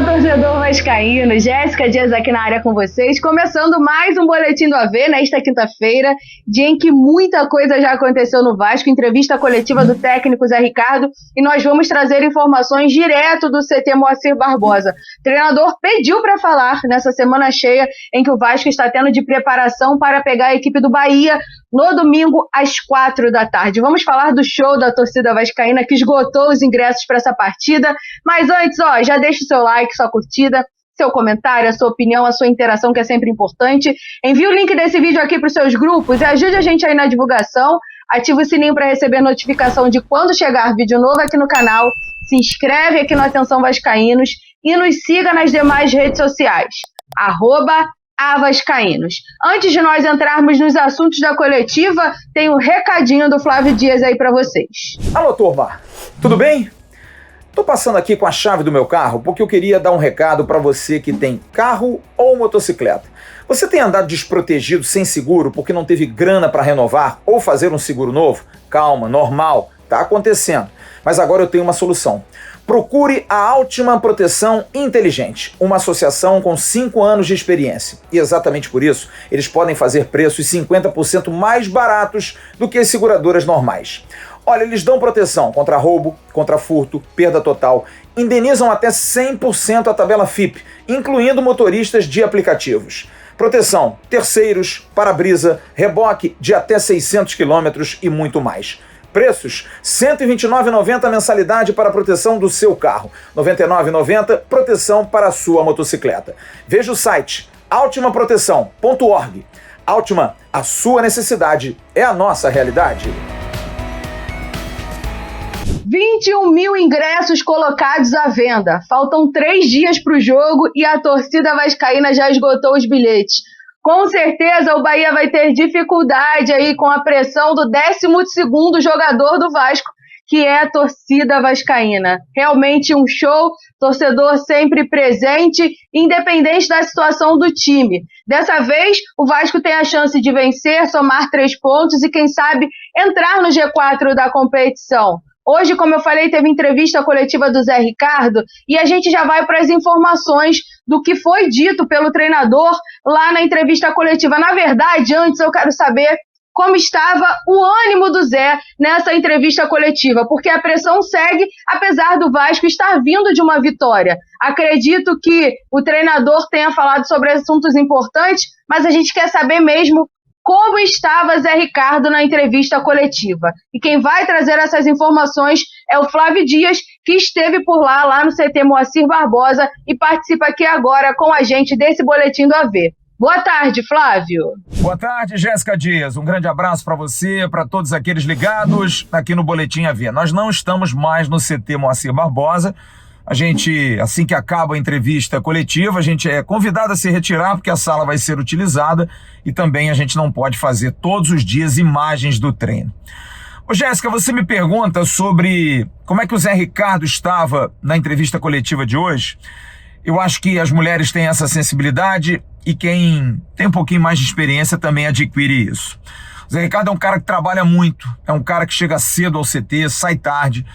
Torcedor vascaíno, Jéssica Dias aqui na área com vocês, começando mais um Boletim do AV nesta quinta-feira, dia em que muita coisa já aconteceu no Vasco, entrevista coletiva do técnico Zé Ricardo, e nós vamos trazer informações direto do CT Moacir Barbosa. O treinador pediu para falar nessa semana cheia em que o Vasco está tendo de preparação para pegar a equipe do Bahia no domingo às 4h. Vamos falar do show da torcida vascaína que esgotou os ingressos para essa partida, mas antes, já deixa o seu like, sua curtida, seu comentário, a sua opinião, a sua interação, que é sempre importante. Envie o link desse vídeo aqui para os seus grupos e ajude a gente aí na divulgação. Ative o sininho para receber notificação de quando chegar vídeo novo aqui no canal. Se inscreve aqui no Atenção Vascaínos e nos siga nas demais redes sociais. @avascaínos. Antes de nós entrarmos nos assuntos da coletiva, tem um recadinho do Flávio Dias aí para vocês. Alô, turma, tudo bem? Tô passando aqui com a chave do meu carro porque eu queria dar um recado para você que tem carro ou motocicleta. Você tem andado desprotegido sem seguro porque não teve grana para renovar ou fazer um seguro novo? Calma, normal, tá acontecendo. Mas agora eu tenho uma solução. Procure a Altima Proteção Inteligente, uma associação com 5 anos de experiência. E exatamente por isso, eles podem fazer preços 50% mais baratos do que as seguradoras normais. Olha, eles dão proteção contra roubo, contra furto, perda total, indenizam até 100% a tabela FIP, incluindo motoristas de aplicativos. Proteção, terceiros, para-brisa, reboque de até 600 km e muito mais. Preços: R$ 129,90 mensalidade para a proteção do seu carro, R$ 99,90 proteção para a sua motocicleta. Veja o site altimaproteção.org. Altima, a sua necessidade é a nossa realidade. 21 mil ingressos colocados à venda. Faltam 3 dias para o jogo e a torcida vascaína já esgotou os bilhetes. Com certeza o Bahia vai ter dificuldade aí com a pressão do 12º jogador do Vasco, que é a torcida vascaína. Realmente um show, torcedor sempre presente, independente da situação do time. Dessa vez, o Vasco tem a chance de vencer, somar 3 pontos e, quem sabe, entrar no G4 da competição. Hoje, como eu falei, teve entrevista coletiva do Zé Ricardo e a gente já vai para as informações do que foi dito pelo treinador lá na entrevista coletiva. Na verdade, antes eu quero saber como estava o ânimo do Zé nessa entrevista coletiva, porque a pressão segue, apesar do Vasco estar vindo de uma vitória. Acredito que o treinador tenha falado sobre assuntos importantes, mas a gente quer saber mesmo como estava Zé Ricardo na entrevista coletiva. E quem vai trazer essas informações é o Flávio Dias, que esteve por lá no CT Moacir Barbosa e participa aqui agora com a gente desse Boletim do AV. Boa tarde, Flávio. Boa tarde, Jéssica Dias. Um grande abraço para você, para todos aqueles ligados aqui no Boletim AV. Nós não estamos mais no CT Moacir Barbosa. A gente, assim que acaba a entrevista coletiva, a gente é convidado a se retirar porque a sala vai ser utilizada e também a gente não pode fazer todos os dias imagens do treino. Ô Jéssica, você me pergunta sobre como é que o Zé Ricardo estava na entrevista coletiva de hoje. Eu acho que as mulheres têm essa sensibilidade e quem tem um pouquinho mais de experiência também adquire isso. O Zé Ricardo é um cara que trabalha muito, é um cara que chega cedo ao CT, sai tarde.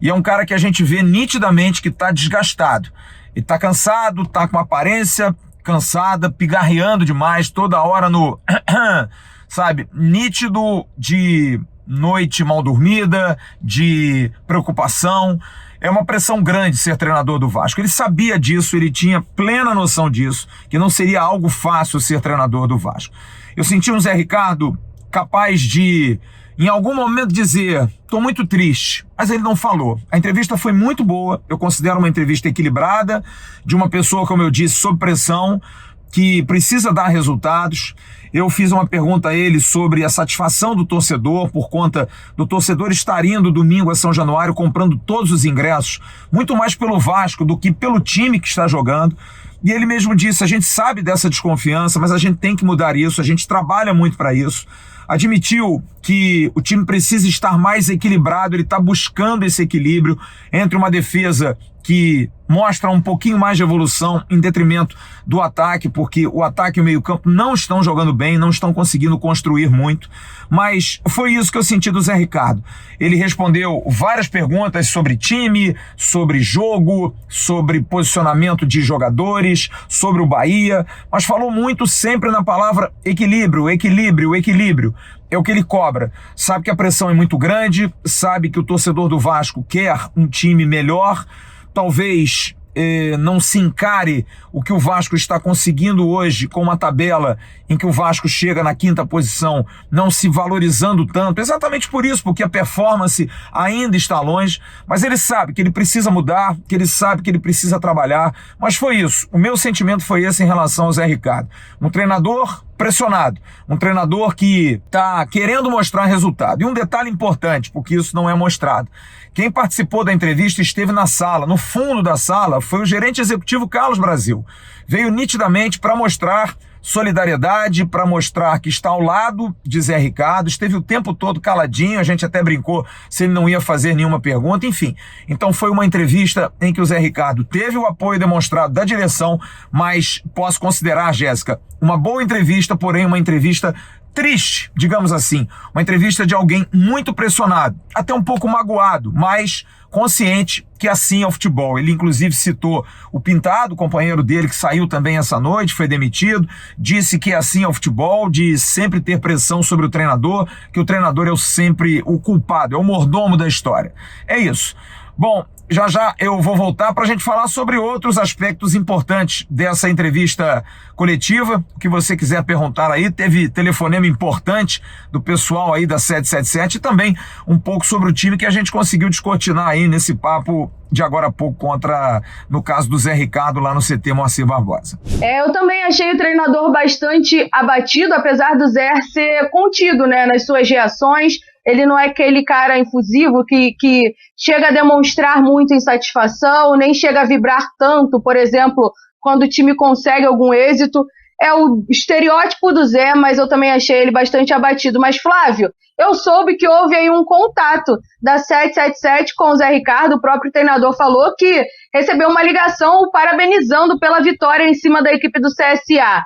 E é um cara que a gente vê nitidamente que está desgastado. Ele está cansado, está com uma aparência cansada, pigarreando demais, toda hora no... sabe, nítido de noite mal dormida, de preocupação. É uma pressão grande ser treinador do Vasco. Ele sabia disso, ele tinha plena noção disso, que não seria algo fácil ser treinador do Vasco. Eu senti um Zé Ricardo capaz de, em algum momento, dizer: estou muito triste, mas ele não falou. A entrevista foi muito boa, eu considero uma entrevista equilibrada, de uma pessoa, como eu disse, sob pressão, que precisa dar resultados. Eu fiz uma pergunta a ele sobre a satisfação do torcedor, por conta do torcedor estar indo domingo a São Januário, comprando todos os ingressos, muito mais pelo Vasco do que pelo time que está jogando. E ele mesmo disse: a gente sabe dessa desconfiança, mas a gente tem que mudar isso, a gente trabalha muito para isso. Admitiu que o time precisa estar mais equilibrado, ele está buscando esse equilíbrio entre uma defesa que mostra um pouquinho mais de evolução em detrimento do ataque, porque o ataque e o meio-campo não estão jogando bem, não estão conseguindo construir muito, mas foi isso que eu senti do Zé Ricardo. Ele respondeu várias perguntas sobre time, sobre jogo, sobre posicionamento de jogadores, sobre o Bahia, mas falou muito sempre na palavra equilíbrio, equilíbrio, equilíbrio. É o que ele cobra. Sabe que a pressão é muito grande, sabe que o torcedor do Vasco quer um time melhor, talvez não se encare o que o Vasco está conseguindo hoje com uma tabela em que o Vasco chega na 5ª posição, não se valorizando tanto, exatamente por isso, porque a performance ainda está longe, mas ele sabe que ele precisa mudar, que ele sabe que ele precisa trabalhar, mas foi isso, o meu sentimento foi esse em relação ao Zé Ricardo, um treinador pressionado, um treinador que está querendo mostrar resultado. E um detalhe importante, porque isso não é mostrado. Quem participou da entrevista esteve na sala, no fundo da sala, foi o gerente executivo Carlos Brasil. Veio nitidamente para mostrar solidariedade, para mostrar que está ao lado de Zé Ricardo, esteve o tempo todo caladinho, a gente até brincou se ele não ia fazer nenhuma pergunta, enfim. Então foi uma entrevista em que o Zé Ricardo teve o apoio demonstrado da direção, mas posso considerar, Jéssica, uma boa entrevista, porém uma entrevista triste, digamos assim, uma entrevista de alguém muito pressionado, até um pouco magoado, mas consciente que assim é o futebol. Ele inclusive citou o Pintado, companheiro dele que saiu também essa noite, foi demitido, disse que assim é o futebol, de sempre ter pressão sobre o treinador, que o treinador é sempre o culpado, é o mordomo da história. É isso. Bom, já já eu vou voltar para a gente falar sobre outros aspectos importantes dessa entrevista coletiva. O que você quiser perguntar aí, teve telefonema importante do pessoal aí da 777 e também um pouco sobre o time que a gente conseguiu descortinar aí nesse papo de agora a pouco contra, no caso do Zé Ricardo lá no CT Moacir Barbosa. Eu também achei o treinador bastante abatido, apesar do Zé ser contido, né, nas suas reações. Ele não é aquele cara infusivo que chega a demonstrar muita insatisfação, nem chega a vibrar tanto, por exemplo, quando o time consegue algum êxito. É o estereótipo do Zé, mas eu também achei ele bastante abatido. Mas, Flávio, eu soube que houve aí um contato da 777 com o Zé Ricardo. O próprio treinador falou que recebeu uma ligação o parabenizando pela vitória em cima da equipe do CSA.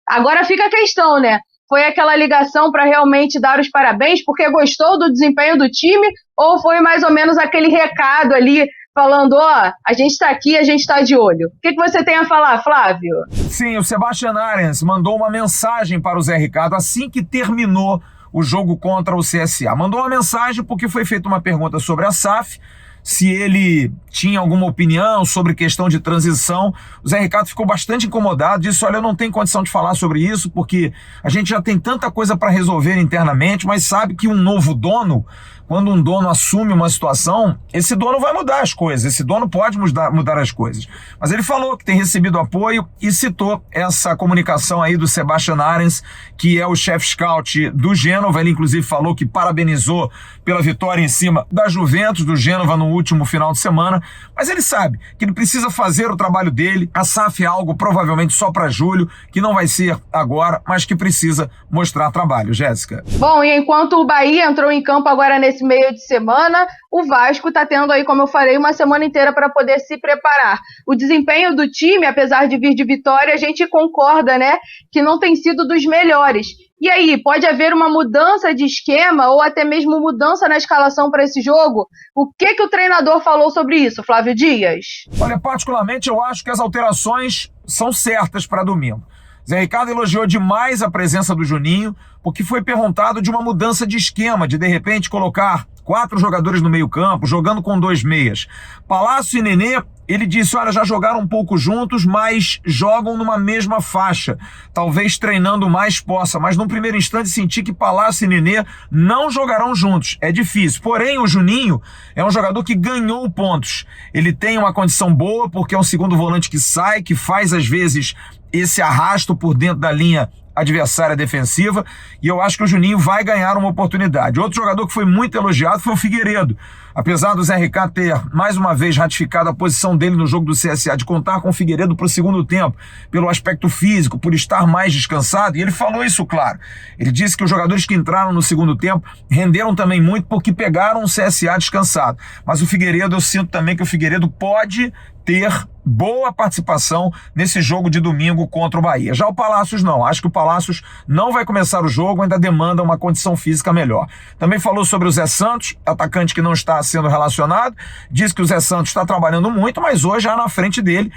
Agora fica a questão, né? Foi aquela ligação para realmente dar os parabéns porque gostou do desempenho do time, ou foi mais ou menos aquele recado ali falando, a gente está aqui, a gente está de olho? O que você tem a falar, Flávio? Sim, o Sebastian Arens mandou uma mensagem para o Zé Ricardo assim que terminou o jogo contra o CSA. Mandou uma mensagem porque foi feita uma pergunta sobre a SAF, se ele tinha alguma opinião sobre questão de transição. O Zé Ricardo ficou bastante incomodado, disse, olha, eu não tenho condição de falar sobre isso, porque a gente já tem tanta coisa para resolver internamente, mas sabe que um novo dono, quando um dono assume uma situação, esse dono vai mudar as coisas, esse dono pode mudar as coisas. Mas ele falou que tem recebido apoio e citou essa comunicação aí do Sebastian Arens, que é o chefe scout do Génova. Ele inclusive falou que parabenizou pela vitória em cima da Juventus, do Génova, no último final de semana, mas ele sabe que ele precisa fazer o trabalho dele. A SAF é algo provavelmente só para julho, que não vai ser agora, mas que precisa mostrar trabalho. Jéssica. Bom, e enquanto o Bahia entrou em campo agora nesse meio de semana, o Vasco está tendo aí, como eu falei, uma semana inteira para poder se preparar. O desempenho do time, apesar de vir de vitória, a gente concorda, né, que não tem sido dos melhores. E aí, pode haver uma mudança de esquema ou até mesmo mudança na escalação para esse jogo? O que o treinador falou sobre isso, Flávio Dias? Olha, particularmente eu acho que as alterações são certas para domingo. Zé Ricardo elogiou demais a presença do Juninho, porque foi perguntado de uma mudança de esquema, de repente colocar 4 jogadores no meio campo, jogando com 2 meias. Palácio e Nenê, ele disse, olha, já jogaram um pouco juntos, mas jogam numa mesma faixa. Talvez treinando mais possa, mas num primeiro instante senti que Palácio e Nenê não jogarão juntos. É difícil. Porém, o Juninho é um jogador que ganhou pontos. Ele tem uma condição boa, porque é um segundo volante que sai, que faz às vezes esse arrasto por dentro da linha adversária defensiva, e eu acho que o Juninho vai ganhar uma oportunidade. Outro jogador que foi muito elogiado foi o Figueiredo. Apesar do Zé Ricardo ter, mais uma vez, ratificado a posição dele no jogo do CSA, de contar com o Figueiredo para o segundo tempo, pelo aspecto físico, por estar mais descansado, e ele falou isso, claro. Ele disse que os jogadores que entraram no segundo tempo renderam também muito porque pegaram o CSA descansado. Mas o Figueiredo, eu sinto também que o Figueiredo pode ter boa participação nesse jogo de domingo contra o Bahia. Já o Palácios não, acho que o Palácios não vai começar o jogo, ainda demanda uma condição física melhor. Também falou sobre o Zé Santos, atacante que não está sendo relacionado, diz que o Zé Santos está trabalhando muito, mas hoje já na frente dele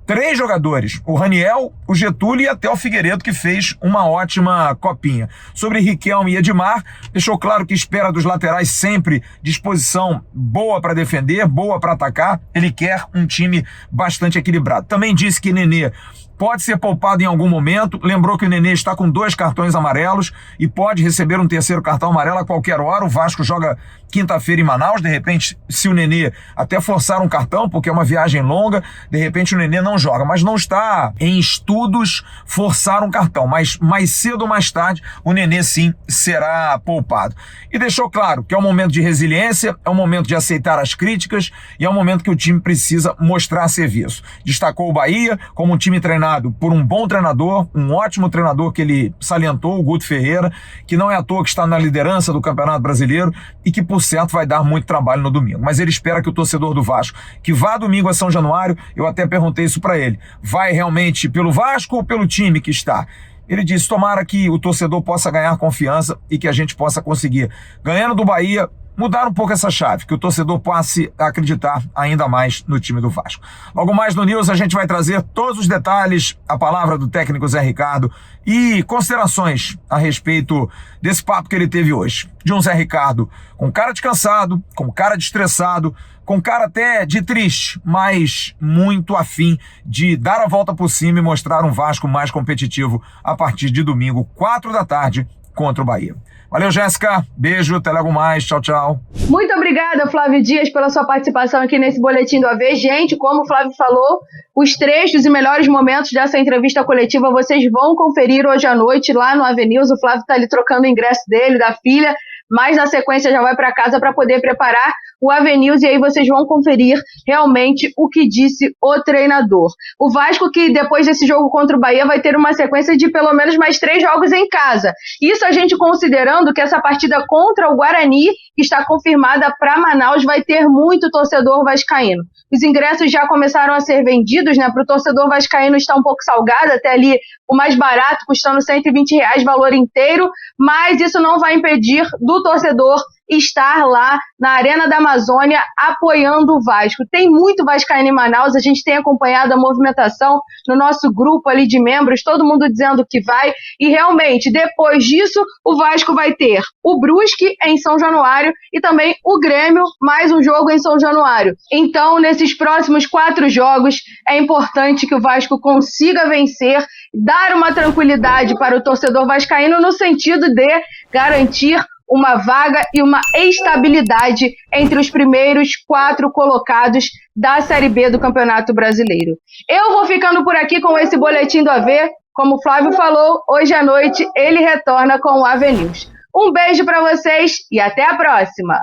3 jogadores, o Raniel, o Getúlio e até o Figueiredo, que fez uma ótima copinha. Sobre Riquelme e Edmar, deixou claro que espera dos laterais sempre disposição boa para defender, boa para atacar. Ele quer um time bastante equilibrado. Também disse que Nenê pode ser poupado em algum momento, lembrou que o Nenê está com 2 cartões amarelos e pode receber um terceiro cartão amarelo a qualquer hora. O Vasco joga quinta-feira em Manaus, de repente, se o Nenê até forçar um cartão, porque é uma viagem longa, de repente o Nenê não joga, mas não está em estudos forçar um cartão, mas mais cedo ou mais tarde o Nenê sim será poupado. E deixou claro que é um momento de resiliência, é um momento de aceitar as críticas e é um momento que o time precisa mostrar serviço. Destacou o Bahia como um time treinado por um bom treinador, um ótimo treinador que ele salientou, o Guto Ferreira, que não é à toa que está na liderança do Campeonato Brasileiro e que, por certo, vai dar muito trabalho no domingo. Mas ele espera que o torcedor do Vasco, que vá domingo a São Januário, eu até perguntei isso para ele, vai realmente pelo Vasco ou pelo time que está? Ele disse, tomara que o torcedor possa ganhar confiança e que a gente possa conseguir, ganhando do Bahia, mudar um pouco essa chave, que o torcedor passe a acreditar ainda mais no time do Vasco. Logo mais no News a gente vai trazer todos os detalhes, a palavra do técnico Zé Ricardo e considerações a respeito desse papo que ele teve hoje. De um Zé Ricardo com cara de cansado, com cara de estressado, com cara até de triste, mas muito afim de dar a volta por cima e mostrar um Vasco mais competitivo a partir de domingo, 4 da tarde, contra o Bahia. Valeu, Jéssica. Beijo, até logo mais. Tchau, tchau. Muito obrigada, Flávio Dias, pela sua participação aqui nesse Boletim do AV. Gente, como o Flávio falou, os trechos e melhores momentos dessa entrevista coletiva vocês vão conferir hoje à noite lá no AV News. O Flávio está ali trocando o ingresso dele, da filha, mas na sequência já vai para casa para poder preparar o AV News e aí vocês vão conferir realmente o que disse o treinador. O Vasco, que depois desse jogo contra o Bahia vai ter uma sequência de pelo menos mais 3 jogos em casa. Isso a gente considerando que essa partida contra o Guarani, que está confirmada para Manaus, vai ter muito torcedor vascaíno. Os ingressos já começaram a ser vendidos, né? Para o torcedor vascaíno está um pouco salgado, até ali o mais barato, custando R$120 valor inteiro, mas isso não vai impedir do torcedor estar lá na Arena da Amazônia apoiando o Vasco. Tem muito vascaíno em Manaus, a gente tem acompanhado a movimentação no nosso grupo ali de membros, todo mundo dizendo que vai, e realmente, depois disso, o Vasco vai ter o Brusque em São Januário e também o Grêmio, mais um jogo em São Januário. Então, nesses próximos 4 jogos, é importante que o Vasco consiga vencer, dar uma tranquilidade para o torcedor vascaíno no sentido de garantir uma vaga e uma estabilidade entre os primeiros 4 colocados da Série B do Campeonato Brasileiro. Eu vou ficando por aqui com esse Boletim do AV. Como o Flávio falou, hoje à noite ele retorna com o AV News. Um beijo para vocês e até a próxima!